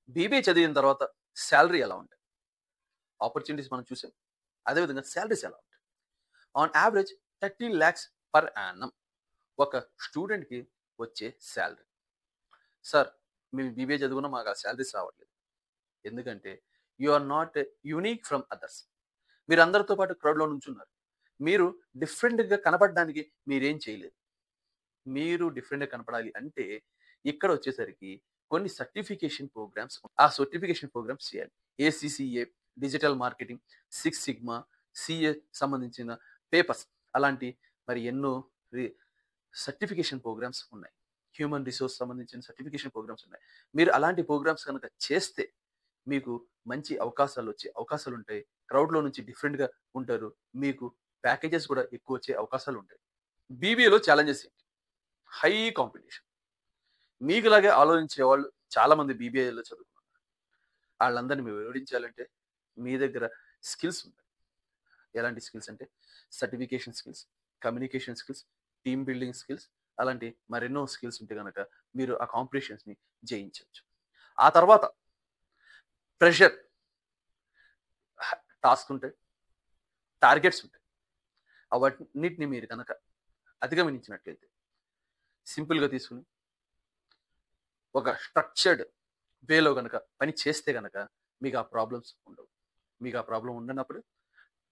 BBA చదివిన తర్వాత salary ఎలా ఉంటాయి? ఆపర్చునిటీస్ మనం చూసాం. అదేవిధంగా సాలరీస్ ఎలా ఉంటాయి? ఆన్ యావరేజ్ 30,00,000 పర్ యానమ్ ఒక స్టూడెంట్‌కి వచ్చే సాలరీ. సార్ మేము బీబీఏ చదువుకున్నా మాకు ఆ సాలరీస్ రావట్లేదు. ఎందుకంటే you are not unique from others. మీరు అందరితో పాటు క్రౌడ్‌లో నుంచున్నారు. మీరు డిఫరెంట్‌గా కనపడడానికి మీరేం చేయలేదు. మీరు డిఫరెంట్‌గా కనపడాలి అంటే ఇక్కడ వచ్చేసరికి కొన్ని సర్టిఫికేషన్ ప్రోగ్రామ్స్ ఆ సర్టిఫికేషన్ ప్రోగ్రామ్స్ చేయాలి. ACCA, digital marketing, six sigma, CA సంబంధించిన పేపర్స్ అలాంటి మరి ఎన్నో రి సర్టిఫికేషన్ ప్రోగ్రామ్స్ ఉన్నాయి. హ్యూమన్ రిసోర్స్ సంబంధించిన సర్టిఫికేషన్ ప్రోగ్రామ్స్ ఉన్నాయి. మీరు అలాంటి ప్రోగ్రామ్స్ కనుక చేస్తే మీకు మంచి అవకాశాలొచ్చే అవకాశాలుంటాయి. క్రౌడ్‌లో నుంచి డిఫరెంట్‌గా ఉంటారు. మీకు ప్యాకేజెస్ కూడా ఎక్కువొచ్చే అవకాశాలుంటాయి. బీబీఏలో ఛాలెంజెస్ ఏంటి? High competition. మీకులాగే ఆలోచించే వాళ్ళు చాలా మంది బీబీఏలో చదువుకున్నారు. ఆళ్ళందరిని మీరు ఓడించాలంటే మీ దగ్గర స్కిల్స్ ఉంటాయి. ఎలాంటి స్కిల్స్ అంటే certification skills, communication skills, team building skills అలాంటి మరెన్నో స్కిల్స్ ఉంటే గనక మీరు ఆ కాంపిటీషన్స్‌ని జయించొచ్చు. ఆ తర్వాత ప్రెషర్, టాస్క్ ఉంటాయి, టార్గెట్స్ ఉంటాయి. అవన్నిటిని మీరు గనక అధిగమనించినట్లయితే సింపుల్‌గా తీసుకొని ఒక స్ట్రక్చర్డ్ వేలో గనక పని చేస్తే గనక మీకు ఆ ప్రాబ్లమ్స్ ఉండవు. మీకు ఆ ప్రాబ్లమ్ ఉండనప్పుడు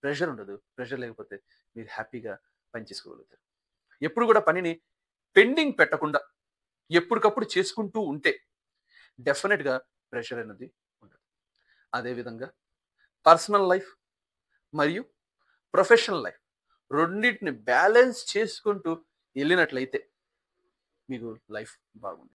ప్రెషర్ ఉండదు. ప్రెషర్ లేకపోతే మీరు హ్యాపీగా పని చేసుకోగలుగుతారు. ఎప్పుడు కూడా పనిని పెండింగ్ పెట్టకుండా ఎప్పటికప్పుడు చేసుకుంటూ ఉంటే డెఫినిట్‌గా ప్రెషర్ అనేది ఉండదు. అదే విధంగా పర్సనల్ లైఫ్ మరియు ప్రొఫెషనల్ లైఫ్ రెండిటిని బ్యాలెన్స్ చేసుకుంటూ ఎళ్ళినట్లయితే మీకు లైఫ్ బాగుంటుంది.